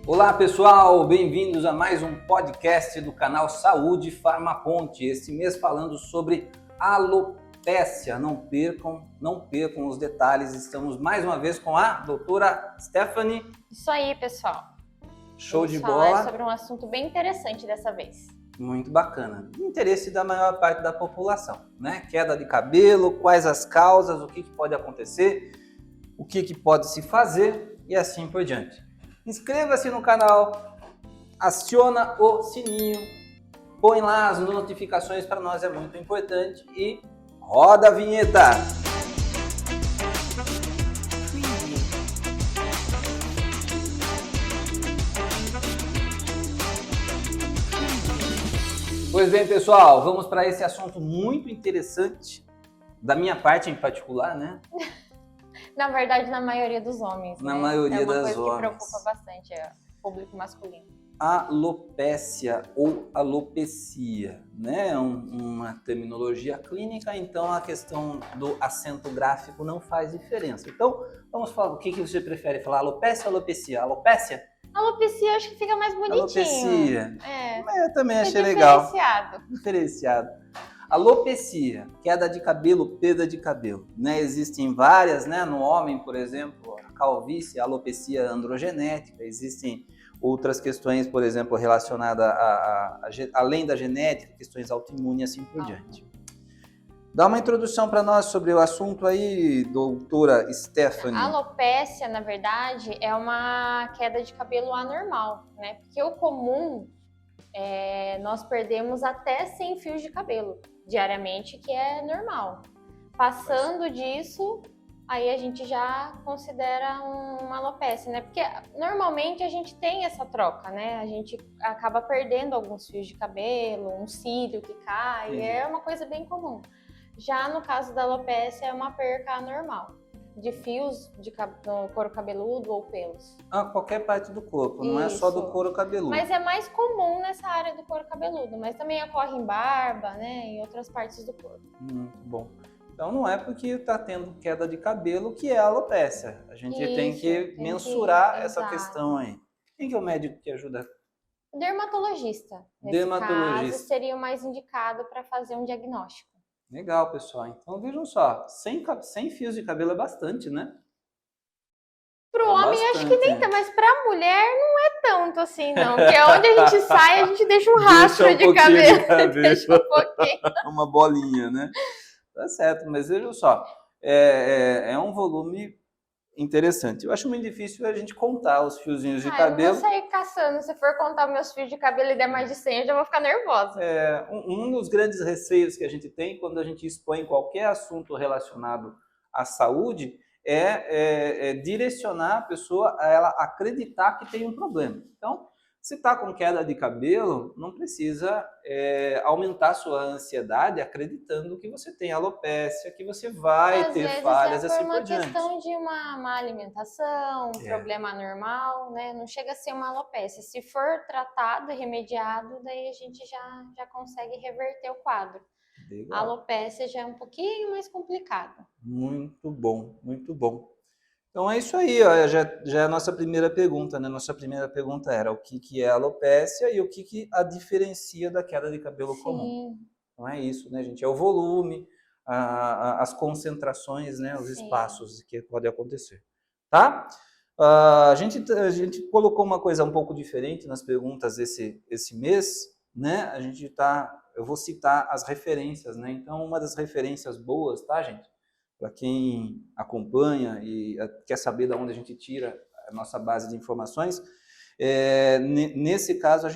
Olá pessoal, bem-vindos a mais um podcast do canal Saúde Farmaponte. Esse mês falando sobre alopécia. Não percam os detalhes. Estamos mais uma vez com a doutora Stephanie. Isso aí, pessoal. Show de bola. Vamos falar sobre um assunto bem interessante dessa vez. Muito bacana. Interesse da maior parte da população, né? Queda de cabelo, quais as causas, o que pode acontecer, o que pode se fazer e assim por diante. Inscreva-se no canal, aciona o sininho, põe lá as notificações, para nós é muito importante e roda a vinheta! Pois bem, pessoal, vamos para esse assunto muito interessante, da minha parte em particular, né? Na verdade, na maioria dos homens. Na maioria das homens. É uma coisa que homens. preocupa bastante o público masculino. Alopécia ou alopecia, né? Uma terminologia clínica, então a questão do acento gráfico não faz diferença. Então, vamos falar, o que você prefere falar? Alopécia ou alopecia? Alopécia? Alopecia acho que fica mais bonitinho. Alopecia. É. Eu também achei legal. Diferenciado. Alopecia, queda de cabelo, perda de cabelo, né? Existem várias, né? No homem, por exemplo, a calvície, a alopecia androgenética. Existem outras questões, por exemplo, relacionadas além da genética, questões autoimunes e assim por diante. Dá uma introdução para nós sobre o assunto aí, doutora Stephanie. A alopécia, na verdade, é uma queda de cabelo anormal, né? Porque o comum nós perdemos até 100 fios de cabelo diariamente, que é normal. Passando disso, aí a gente já considera uma alopécia, né? Porque normalmente a gente tem essa troca, né? A gente acaba perdendo alguns fios de cabelo, um cílio que cai, é uma coisa bem comum. Já no caso da alopécia, é uma perca anormal de fios no couro cabeludo ou pelos. Qualquer parte do corpo, não é só do couro cabeludo. Mas é mais comum nessa área do couro cabeludo, mas também ocorre em barba, né, em outras partes do corpo. Muito bom. Então não é porque está tendo queda de cabelo que é alopécia. A gente tem que mensurar essa questão aí. Quem que é o médico que ajuda? Dermatologista. Nesse caso, seria o mais indicado para fazer um diagnóstico. Legal, pessoal. Então vejam só, 100 fios de cabelo é bastante, né? Pro homem acho que nem tanto, mas pra mulher não é tanto assim, não. Porque onde a gente sai, a gente deixa um rastro de cabelo. Deixa um pouquinho. Uma bolinha, né? Tá certo, mas vejam só, é um volume interessante. Eu acho muito difícil a gente contar os fiozinhos de cabelo. Eu vou sair caçando. Se for contar meus fios de cabelo e der mais de 100, eu já vou ficar nervosa. Um dos grandes receios que a gente tem quando a gente expõe qualquer assunto relacionado à saúde é direcionar a pessoa a ela acreditar que tem um problema. Então, se está com queda de cabelo, não precisa aumentar sua ansiedade acreditando que você tem alopécia, que você vai ter falhas assim por diante. É uma questão de uma má alimentação, um problema anormal, né? Não chega a ser uma alopécia. Se for tratado e remediado, daí a gente já consegue reverter o quadro. Legal. A alopécia já é um pouquinho mais complicado. Muito bom, muito bom. Então é isso aí, ó, já é a nossa primeira pergunta, né? Nossa primeira pergunta era o que é alopécia e o que a diferencia da queda de cabelo comum. Então é isso, né, gente? É o volume, as concentrações, né? Os espaços que podem acontecer, tá? A gente colocou uma coisa um pouco diferente nas perguntas esse mês, né? Eu vou citar as referências, né? Então uma das referências boas, tá, gente? Para quem acompanha e quer saber de onde a gente tira a nossa base de informações, nesse caso, a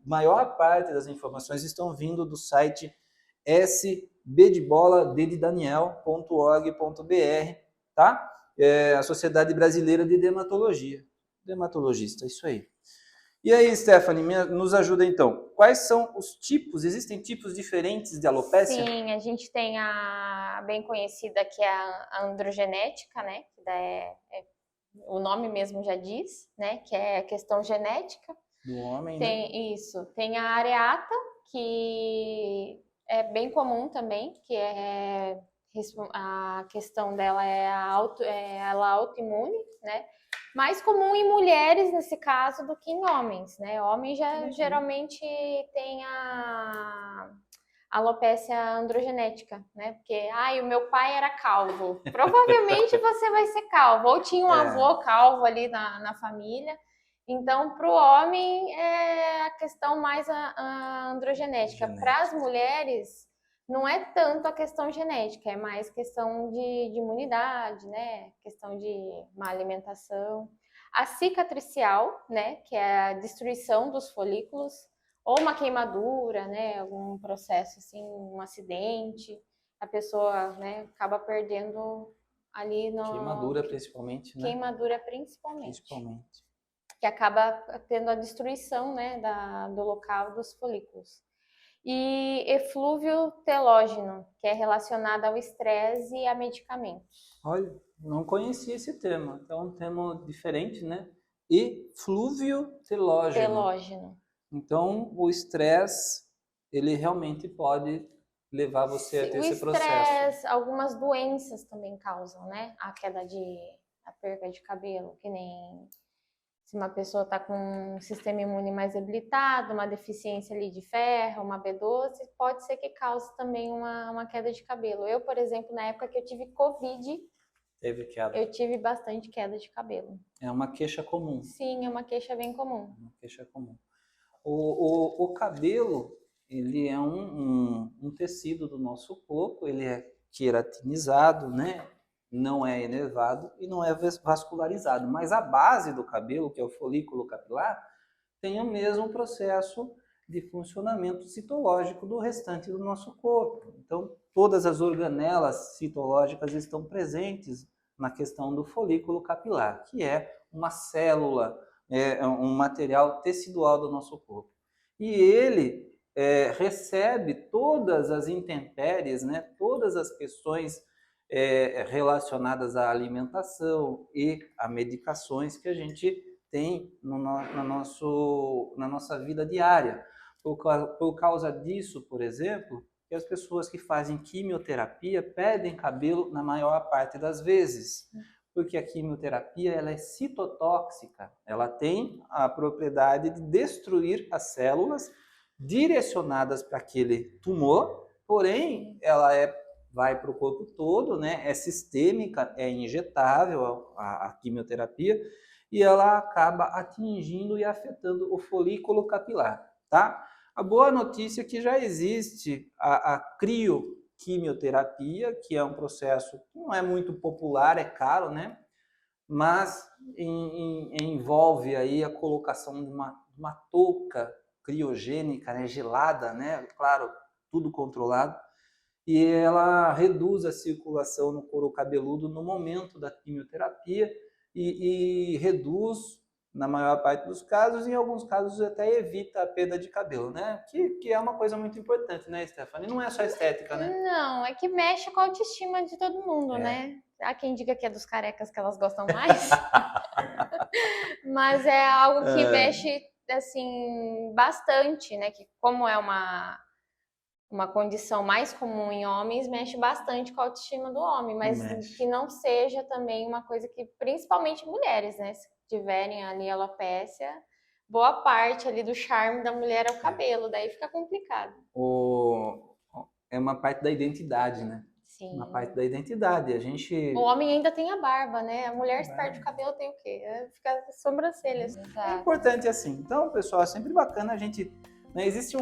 maior parte das informações estão vindo do site sbdeboladdaniel.org.br, tá? A Sociedade Brasileira de Dermatologia. Dermatologista, isso aí. E aí, Stephanie, nos ajuda então. Quais são os tipos? Existem tipos diferentes de alopécia? Sim, a gente tem a bem conhecida que é a androgenética, né? Que o nome mesmo já diz, né? Que é a questão genética. Do homem, né? Isso. Tem a areata, que é bem comum também, que a questão dela ela autoimune, né? Mais comum em mulheres, nesse caso, do que em homens, né? Homem já geralmente tem a alopecia androgenética, né? Porque, o meu pai era calvo. Provavelmente você vai ser calvo. Ou tinha um avô calvo ali na família. Então, para o homem, é a questão mais a androgenética. Para as mulheres, não é tanto a questão genética, é mais questão de imunidade, né? Questão de má alimentação. A cicatricial, né? Que é a destruição dos folículos, ou uma queimadura, né? Algum processo assim, um acidente, a pessoa, né, acaba perdendo ali no... Queimadura principalmente, né? Queimadura principalmente. Que acaba tendo a destruição, né, do local dos folículos. E eflúvio telógeno, que é relacionado ao estresse e a medicamentos. Olha, não conhecia esse termo, é um termo diferente, né? Eflúvio telógeno. Então, o estresse, ele realmente pode levar você a ter esse processo. O estresse, algumas doenças também causam, né? A perca de cabelo, que nem... Se uma pessoa está com um sistema imune mais debilitado, uma deficiência ali de ferro, uma B12, pode ser que cause também uma queda de cabelo. Eu, por exemplo, na época que eu tive Covid, teve queda. Eu tive bastante queda de cabelo. É uma queixa comum. Sim, é uma queixa bem comum. Uma queixa comum. O cabelo, ele é um tecido do nosso corpo, ele é queratinizado, né? Não é enervado e não é vascularizado. Mas a base do cabelo, que é o folículo capilar, tem o mesmo processo de funcionamento citológico do restante do nosso corpo. Então, todas as organelas citológicas estão presentes na questão do folículo capilar, que é uma célula, um material tecidual do nosso corpo. E ele recebe todas as intempéries, né, todas as questões relacionadas à alimentação e a medicações que a gente tem na nossa vida diária. Por causa disso, por exemplo, que as pessoas que fazem quimioterapia perdem cabelo na maior parte das vezes, porque a quimioterapia ela é citotóxica, ela tem a propriedade de destruir as células direcionadas para aquele tumor, porém ela vai para o corpo todo, né? É sistêmica, é injetável a quimioterapia e ela acaba atingindo e afetando o folículo capilar, tá? A boa notícia é que já existe a crioquimioterapia, que é um processo que não é muito popular, é caro, né? Mas envolve aí a colocação de uma touca criogênica, né? Gelada, né? Claro, tudo controlado. E ela reduz a circulação no couro cabeludo no momento da quimioterapia e reduz, na maior parte dos casos, em alguns casos até evita a perda de cabelo, né? Que é uma coisa muito importante, né, Stephanie? Não é só estética, né? Não, é que mexe com a autoestima de todo mundo, né? Há quem diga que é dos carecas que elas gostam mais. Mas é algo que mexe, assim, bastante, né? Que como é uma condição mais comum em homens, mexe bastante com a autoestima do homem, mas que não seja também uma coisa que, principalmente mulheres, né? Se tiverem ali alopecia, boa parte ali do charme da mulher é o cabelo, daí fica complicado. É uma parte da identidade, né? Sim. Uma parte da identidade. O homem ainda tem a barba, né? A mulher se perde o cabelo, tem o quê? Fica sobrancelha. Assim. É importante assim. Então, pessoal, é sempre bacana a gente... Né, existe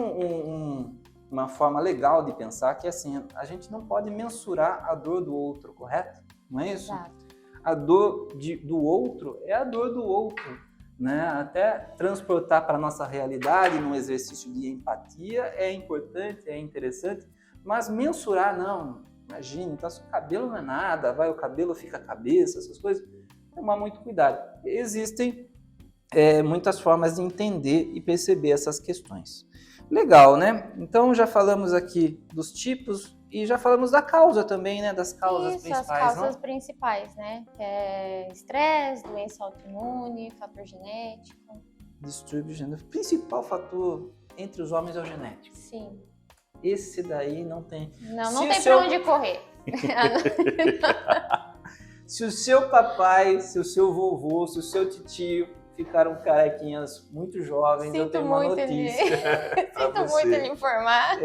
uma forma legal de pensar que assim, a gente não pode mensurar a dor do outro, correto? Não é isso? Exato. A dor do outro é a dor do outro, né? Até transportar para a nossa realidade num exercício de empatia é importante, é interessante, mas mensurar não, imagina, então seu cabelo não é nada, o cabelo fica a cabeça, essas coisas, tomar muito cuidado. Existem muitas formas de entender e perceber essas questões. Legal, né? Então já falamos aqui dos tipos e já falamos da causa também, né? Das causas principais, as causas principais, né? Que é estresse, doença autoimune, fator genético. Distúrbio genético. O principal fator entre os homens é o genético. Sim. Esse daí não tem... Não tem pra onde correr. Se o seu papai, se o seu vovô, se o seu titio ficaram carequinhas muito jovens, eu tenho uma notícia para Sinto você. muito lhe informar.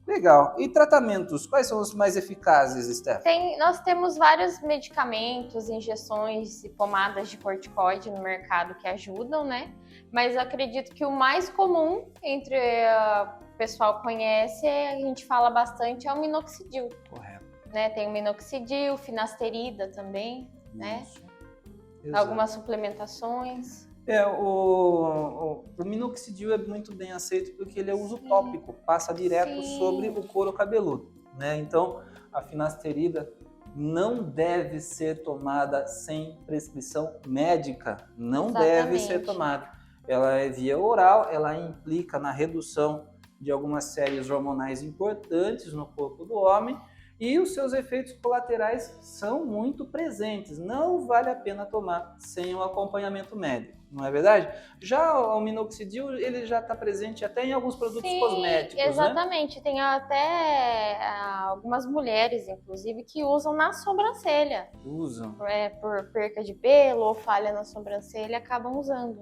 Legal. E tratamentos, quais são os mais eficazes, Steph? Nós temos vários medicamentos, injeções e pomadas de corticoide no mercado que ajudam, né? Mas eu acredito que o mais comum entre o pessoal conhece, a gente fala bastante, é o minoxidil. Correto. Né? Tem o minoxidil, finasterida também, né? Exato. Algumas suplementações. O minoxidil é muito bem aceito porque ele é uso tópico, passa direto sobre o couro cabeludo, né? Então, a finasterida não deve ser tomada sem prescrição médica, não deve ser tomada. Ela é via oral, ela implica na redução de algumas séries hormonais importantes no corpo do homem e os seus efeitos colaterais são muito presentes. Não vale a pena tomar sem um acompanhamento médico, não é verdade? Já o minoxidil, ele já está presente até em alguns produtos cosméticos, exatamente. Né? Tem até algumas mulheres, inclusive, que usam na sobrancelha. Usam. Por perca de pelo ou falha na sobrancelha, acabam usando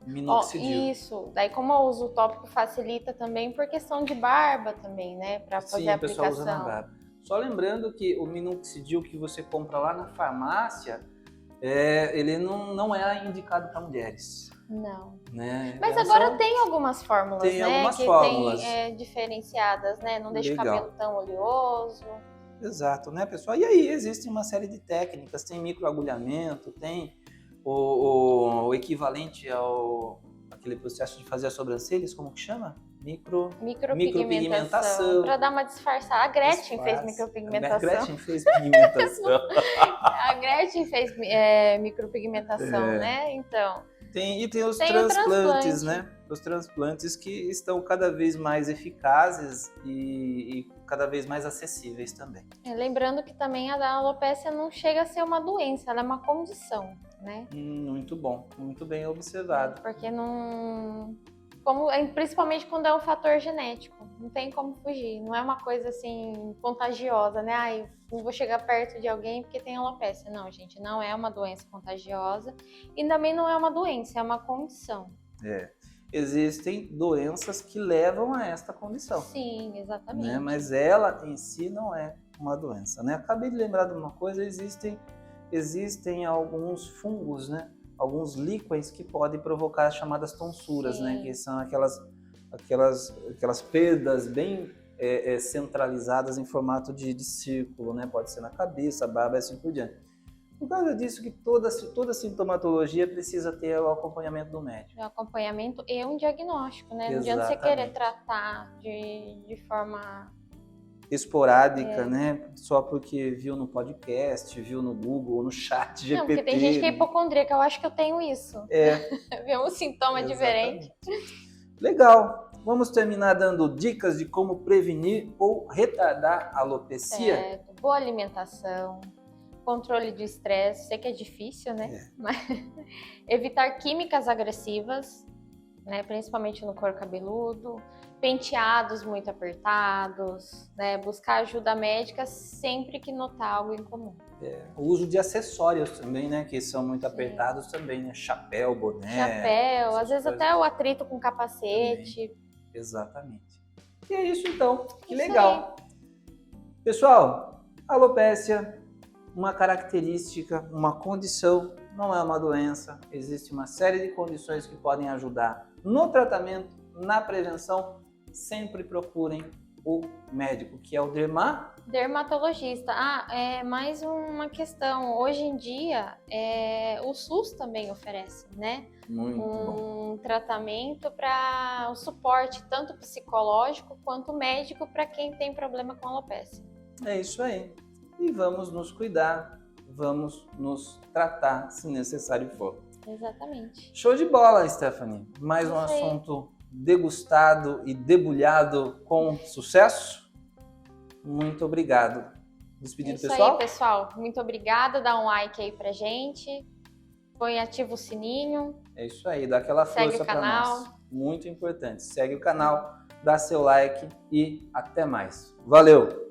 minoxidil. Isso. Daí, como o uso tópico facilita também por questão de barba também, né? Para fazer a aplicação. Sim, o pessoal usa na barba. Só lembrando que o minoxidil que você compra lá na farmácia, ele não é indicado para mulheres. Não. Né? Mas agora tem algumas fórmulas, tem né? Algumas que fórmulas. tem diferenciadas, né? Não deixa Legal. o cabelo tão oleoso. Exato, né, pessoal? E aí existe uma série de técnicas, tem microagulhamento, tem o equivalente aquele processo de fazer as sobrancelhas, como que chama? Micropigmentação. Para dar uma disfarçada. A Gretchen fez micropigmentação. A Gretchen fez pigmentação. A Gretchen fez micropigmentação, né? Então. Tem os transplantes, né? Os transplantes que estão cada vez mais eficazes e cada vez mais acessíveis também. Lembrando que também a alopécia não chega a ser uma doença, ela é uma condição, né? Muito bom, muito bem observado. Porque não... principalmente quando é um fator genético, não tem como fugir, não é uma coisa assim contagiosa, né? Ai, não vou chegar perto de alguém porque tem alopécia. Não, gente, não é uma doença contagiosa e também não é uma doença, é uma condição. Existem doenças que levam a esta condição. Sim, exatamente. Né? Mas ela em si não é uma doença, né? Acabei de lembrar de uma coisa, existem alguns fungos, né? Alguns líquens que podem provocar as chamadas tonsuras, né? Que são aquelas perdas bem centralizadas em formato de círculo, né? Pode ser na cabeça, barba e assim por diante. Por causa disso que toda sintomatologia precisa ter o acompanhamento do médico. O acompanhamento e um diagnóstico, né? Não adianta você querer tratar de forma esporádica, né? Só porque viu no podcast, viu no Google, no chat GPT. Não, porque tem gente que é hipocondríaca, eu acho que eu tenho isso. Ver um sintoma diferente. Legal. Vamos terminar dando dicas de como prevenir ou retardar a alopecia? Certo. Boa alimentação, controle do estresse, sei que é difícil, né? Mas evitar químicas agressivas, né? Principalmente no couro cabeludo, penteados muito apertados, né? Buscar ajuda médica sempre que notar algo incomum. O uso de acessórios também, né? Que são muito apertados também, né? Chapéu, boné. Chapéu, às vezes até o atrito com capacete. Também. Exatamente. E é isso então. Que legal. Pessoal, alopécia, uma característica, uma condição, não é uma doença. Existe uma série de condições que podem ajudar no tratamento, na prevenção. Sempre procurem o médico, que é o dermatologista. É mais uma questão. Hoje em dia, o SUS também oferece, né? Muito bom. Tratamento para o suporte, tanto psicológico quanto médico, para quem tem problema com alopecia. É isso aí. E vamos nos cuidar, vamos nos tratar, se necessário for. Exatamente. Show de bola, Stephanie. Mais um assunto degustado e debulhado com sucesso. Muito obrigado. Despedido, pessoal? Isso aí, pessoal. Muito obrigada. Dá um like aí pra gente. Põe ativa o sininho. É isso aí. Dá aquela força para nós. Muito importante. Segue o canal, dá seu like e até mais. Valeu!